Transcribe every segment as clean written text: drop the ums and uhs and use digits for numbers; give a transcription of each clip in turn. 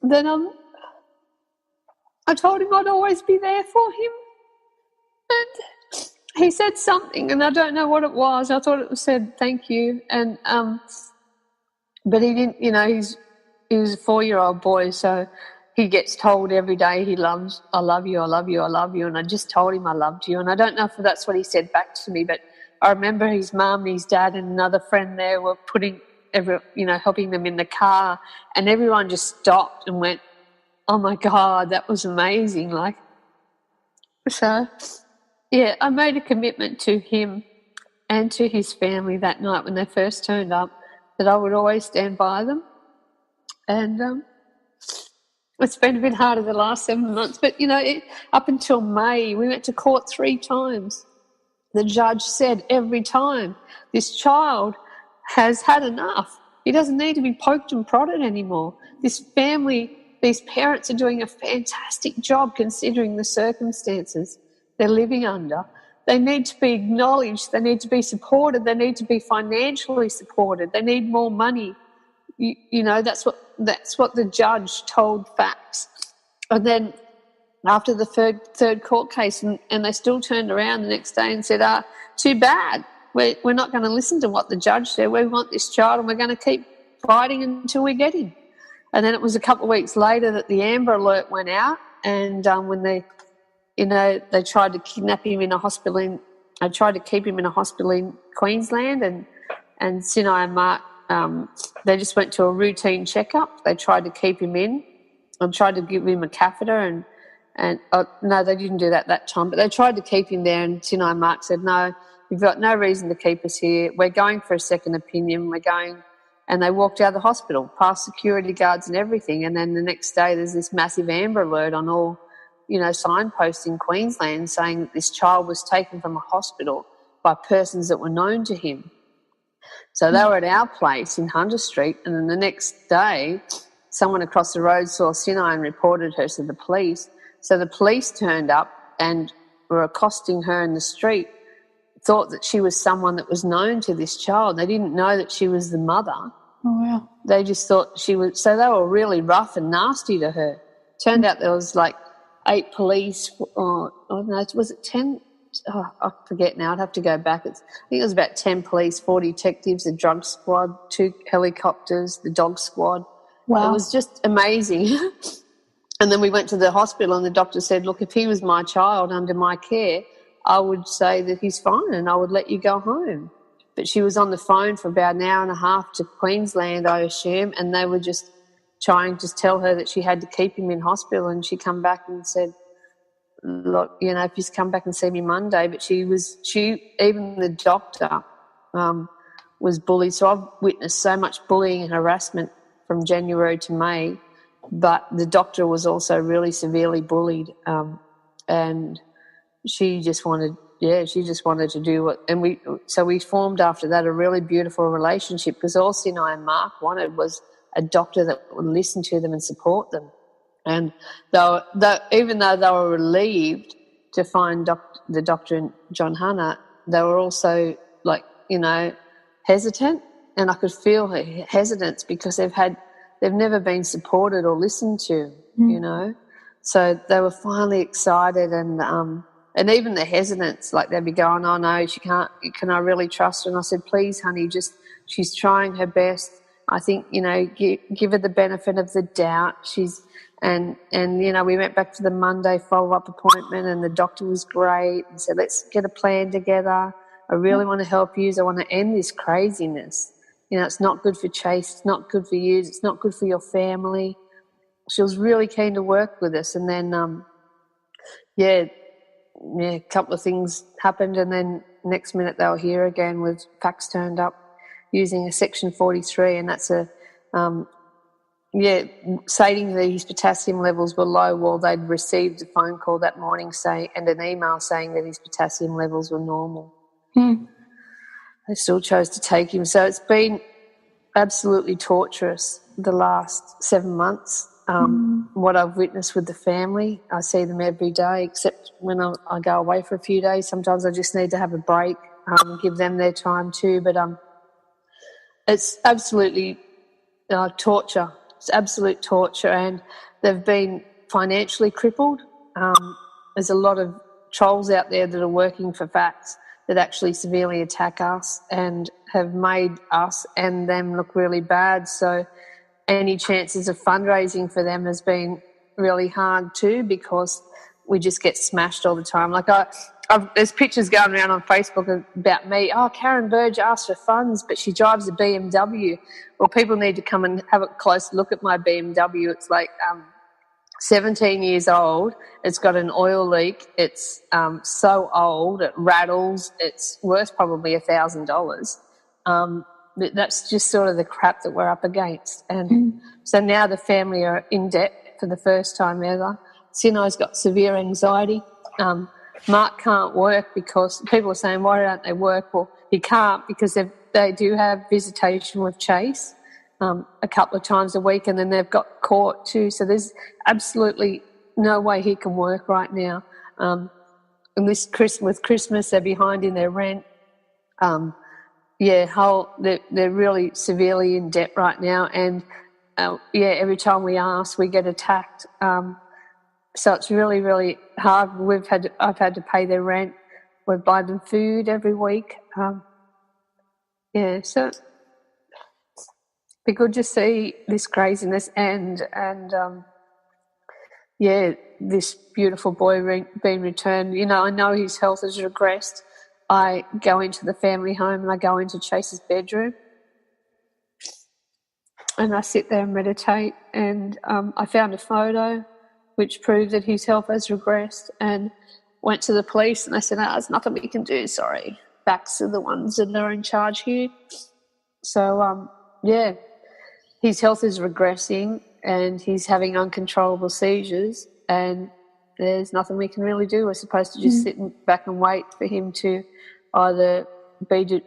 then I told him I'd always be there for him. And he said something, and I don't know what it was. I thought it said thank you. And but he didn't, he was a 4-year-old boy, so he gets told every day I love you, I love you, I love you. And I just told him I loved you. And I don't know if that's what he said back to me, but I remember his mum, his dad and another friend there were helping them in the car, and everyone just stopped and went, oh my God, that was amazing. So yeah, I made a commitment to him and to his family that night when they first turned up that I would always stand by them. And it's been a bit harder the last 7 months, but, up until May, we went to court 3 times. The judge said every time, this child has had enough. He doesn't need to be poked and prodded anymore. This family, these parents are doing a fantastic job considering the circumstances they're living under. They need to be acknowledged. They need to be supported. They need to be financially supported. They need more money. That's what the judge told facts. And then after the third court case, and they still turned around the next day and said, too bad. We're not going to listen to what the judge said. We want this child and we're going to keep fighting until we get him. And then it was a couple of weeks later that the Amber Alert went out, and when they tried to kidnap him in a hospital I tried to keep him in a hospital in Queensland, and Sinai and Mark, they just went to a routine checkup. They tried to keep him in and tried to give him a catheter, and no, they didn't do that time, but they tried to keep him there, and Sinai and Mark said, no, you've got no reason to keep us here. We're going for a second opinion. And they walked out of the hospital, past security guards and everything, and then the next day there's this massive Amber Alert on all signposts in Queensland saying that this child was taken from a hospital by persons that were known to him. So they were at our place in Hunter Street, and then the next day someone across the road saw Sinai and reported her to the police. So the police turned up and were accosting her in the street, thought that she was someone that was known to this child. They didn't know that she was the mother. Oh, wow. They just thought she was... So they were really rough and nasty to her. Turned out there was 8 police, was it 10? Oh, I forget now. I'd have to go back. I think it was about 10 police, 4 detectives, a drug squad, 2 helicopters, the dog squad. Wow. It was just amazing. And then we went to the hospital and the doctor said, look, if he was my child under my care, I would say that he's fine and I would let you go home. But she was on the phone for about an hour and a half to Queensland, I assume, and they were just trying to tell her that she had to keep him in hospital, and she come back and said, look, if you come back and see me Monday. But even the doctor was bullied. So I've witnessed so much bullying and harassment from January to May, but the doctor was also really severely bullied, and she just wanted to do what, and we formed after that a really beautiful relationship, because all Sinai and Mark wanted was a doctor that would listen to them and support them. And even though they were relieved to find the doctor in John Hunter, they were also hesitant, and I could feel her hesitance because they've never been supported or listened to, So they were finally excited, and even the hesitance, they'd be going, oh no, she can't, can I really trust her? And I said, please, honey, she's trying her best. I think, give her the benefit of the doubt. And we went back to the Monday follow-up appointment, and the doctor was great and said, let's get a plan together. I really want to help you. I want to end this craziness. It's not good for Chase. It's not good for you. It's not good for your family. She was really keen to work with us. And then, a couple of things happened, and then next minute they were here again with facts turned up using a Section 43, and that's stating that his potassium levels were low. Well, they'd received a phone call that morning and an email saying that his potassium levels were normal. They still chose to take him. So it's been absolutely torturous the last 7 months. What I've witnessed with the family, I see them every day, except when I go away for a few days. Sometimes I just need to have a break, give them their time too. But it's absolutely torture. It's absolute torture, and they've been financially crippled. There's a lot of trolls out there that are working for facts that actually severely attack us and have made us and them look really bad. So any chances of fundraising for them has been really hard too, because we just get smashed all the time. Like there's pictures going around on Facebook about me. Oh, Karen Burge asked for funds, but she drives a BMW. Well, people need to come and have a close look at my BMW. It's like 17 years old. It's got an oil leak. It's so old, it rattles. It's worth probably $1,000. That's just sort of the crap that we're up against. And so now the family are in debt for the first time ever. Sino's got severe anxiety. Mark can't work because people are saying, why don't they work? Well, he can't because they do have visitation with Chase a couple of times a week, and then they've got court too. So there's absolutely no way he can work right now. And with Christmas, they're behind in their rent. They're really severely in debt right now. And, every time we ask, we get attacked. So it's really, really hard. I've had to pay their rent. We buy them food every week. So it'd be good to see this craziness end, and this beautiful boy being returned. I know his health has regressed. I go into the family home and I go into Chase's bedroom and I sit there and meditate, and I found a photo which proved that his health has regressed, and went to the police and they said, there's nothing we can do, sorry. Facts are the ones that are in charge here. So, his health is regressing and he's having uncontrollable seizures, and there's nothing we can really do. We're supposed to just sit back and wait for him to either be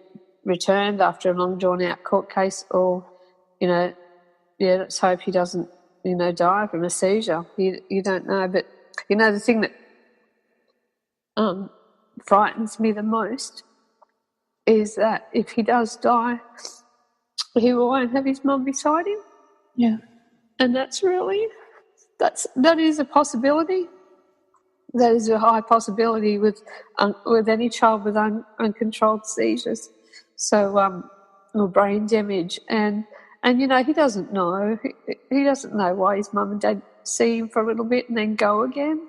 returned after a long drawn-out court case, or, let's hope he doesn't, die from a seizure. You don't know. But, the thing that frightens me the most is that if he does die, he won't have his mum beside him. Yeah. And that is a possibility. That is a high possibility with any child with uncontrolled seizures. So, or brain damage. And he doesn't know. He doesn't know why his mum and dad see him for a little bit and then go again.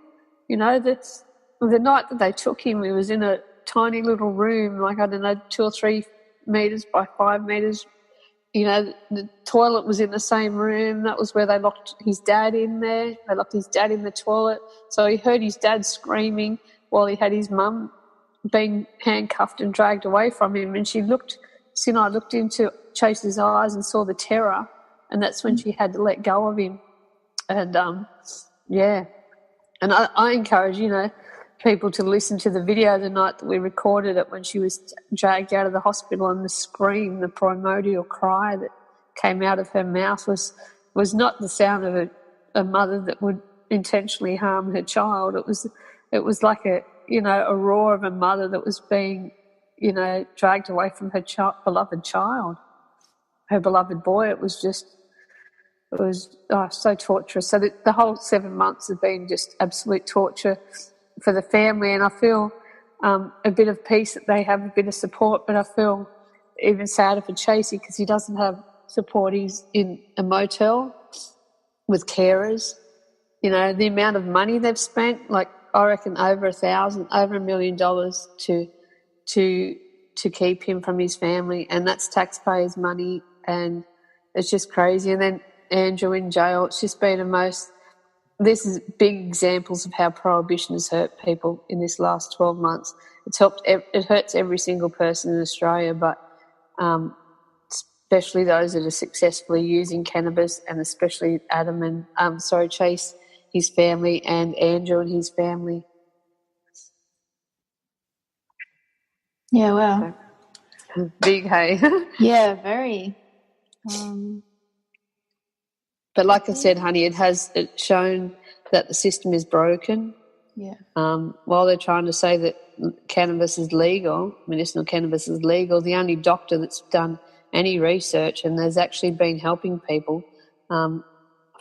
The night that they took him, he was in a tiny little room, like, 2 or 3 metres by 5 metres. The toilet was in the same room. That was where they locked his dad in there. They locked his dad in the toilet. So he heard his dad screaming while he had his mum being handcuffed and dragged away from him. And Sinai looked into Chase's eyes and saw the terror, and that's when she had to let go of him. And, And I encourage, people to listen to the video the night that we recorded it, when she was dragged out of the hospital, and the scream, the primordial cry that came out of her mouth was not the sound of a mother that would intentionally harm her child. It was like a roar of a mother that was being, dragged away from her beloved child, her beloved boy. It was so torturous. So the whole 7 months have been just absolute torture for the family, and I feel a bit of peace that they have a bit of support, but I feel even sadder for Chasey because he doesn't have support. He's in a motel with carers. The amount of money they've spent, like, I reckon over $1 million to keep him from his family, and that's taxpayers' money, and it's just crazy. And then Andrew in jail. It's just been this is big examples of how prohibition has hurt people in this last 12 months. It hurts every single person in Australia, but especially those that are successfully using cannabis, and especially Chase, his family, and Andrew and his family. Yeah, wow. Big, hey? Yeah, very. But like I said, honey, it's shown that the system is broken. Yeah. While they're trying to say that cannabis is legal, medicinal cannabis is legal, the only doctor that's done any research and has actually been helping people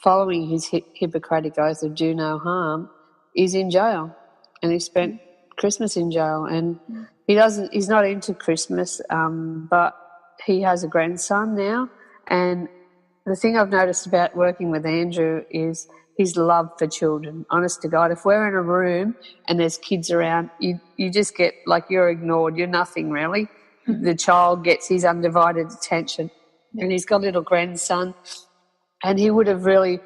following his Hippocratic oath of do no harm, is in jail, and he spent Christmas in jail. And he's not into Christmas, but he has a grandson now. And the thing I've noticed about working with Andrew is his love for children. Honest to God, if we're in a room and there's kids around, you just get like you're ignored. You're nothing really. The child gets his undivided attention. And he's got a little grandson, and he would have really,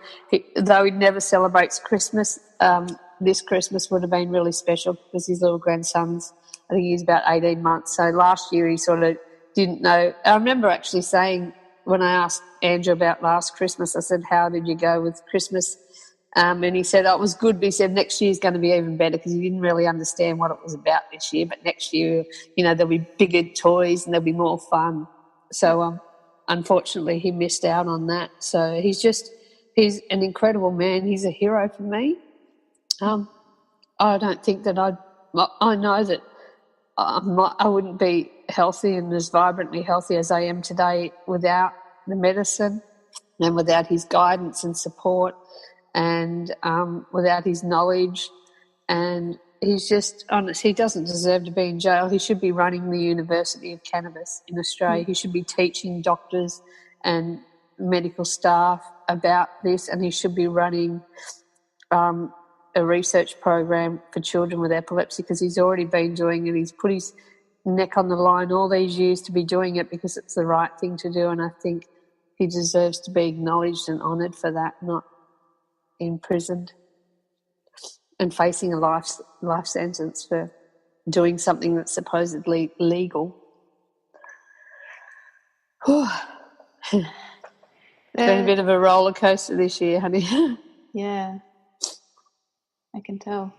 though he never celebrates Christmas, this Christmas would have been really special because his little grandson's, I think he's about 18 months. So last year he sort of didn't know. I remember actually saying, when I asked Andrew about last Christmas, I said, how did you go with Christmas? And he said, oh, it was good, but he said next year's going to be even better because he didn't really understand what it was about this year. But next year, there'll be bigger toys and there'll be more fun. So unfortunately, he missed out on that. So he's an incredible man. He's a hero for me. I don't think that I know that I wouldn't be healthy and as vibrantly healthy as I am today without the medicine and without his guidance and support and without his knowledge. And he's just honest. He doesn't deserve to be in jail. He should be running the University of Cannabis in Australia. He should be teaching doctors and medical staff about this, and he should be running a research program for children with epilepsy because he's already been doing it. He's put his neck on the line all these years to be doing it because it's the right thing to do, and I think he deserves to be acknowledged and honoured for that, not imprisoned and facing a life sentence for doing something that's supposedly legal. It's been a bit of a roller coaster this year, honey. Yeah, I can tell.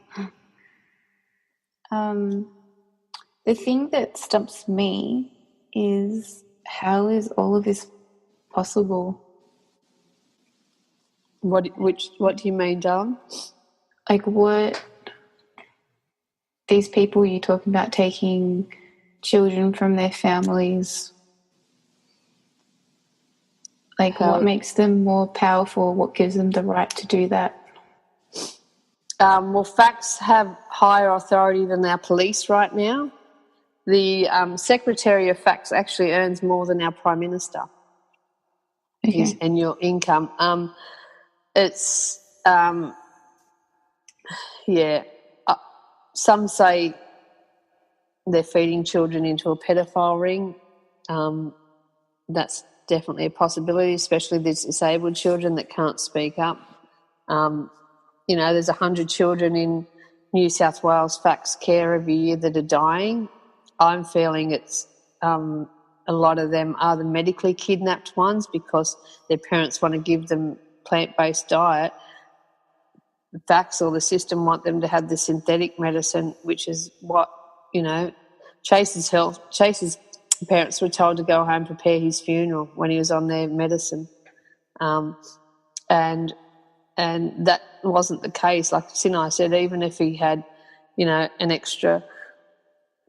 The thing that stumps me is, how is all of this possible? What do you mean, darling? Like, what? These people you're talking about taking children from their families, like, what makes them more powerful? What gives them the right to do that? Well, facts have higher authority than our police right now. The Secretary of Facts actually earns more than our Prime Minister. Okay. His annual income. Some say they're feeding children into a pedophile ring. That's definitely a possibility, especially these disabled children that can't speak up. There's 100 children in New South Wales Facts Care every year that are dying. I'm feeling it's a lot of them are the medically kidnapped ones because their parents want to give them plant-based diet. The facts or the system want them to have the synthetic medicine, which is what, Chase's parents were told to go home and prepare his funeral when he was on their medicine. And that wasn't the case. Like Sinai said, even if he had, an extra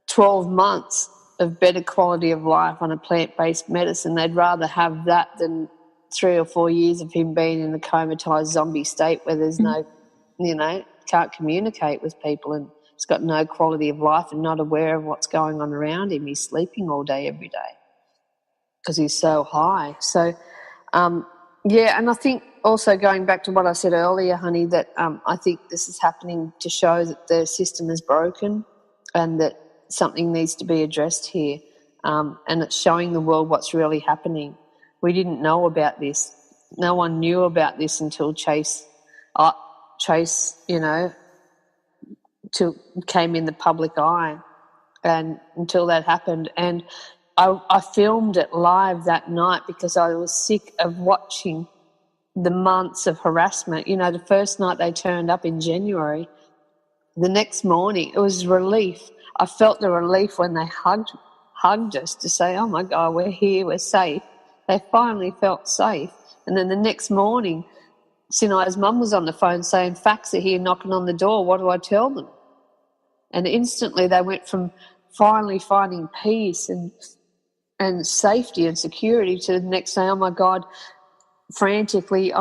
12 months of better quality of life on a plant-based medicine, they'd rather have that than 3 or 4 years of him being in a comatose zombie state where there's no, can't communicate with people and he's got no quality of life and not aware of what's going on around him. He's sleeping all day, every day because he's so high. So, and I think also going back to what I said earlier, honey, that I think this is happening to show that the system is broken and that something needs to be addressed here, and it's showing the world what's really happening. We didn't know about this. No one knew about this until Chase, came in the public eye, and until that happened. And I filmed it live that night because I was sick of watching the months of harassment. The first night they turned up in January, the next morning it was relief. I felt the relief when they hugged us to say, oh my God, we're here, we're safe. They finally felt safe. And then the next morning, Sinai's mum was on the phone saying, facts are here knocking on the door, what do I tell them? And instantly they went from finally finding peace and safety and security to the next day, oh my God, frantically,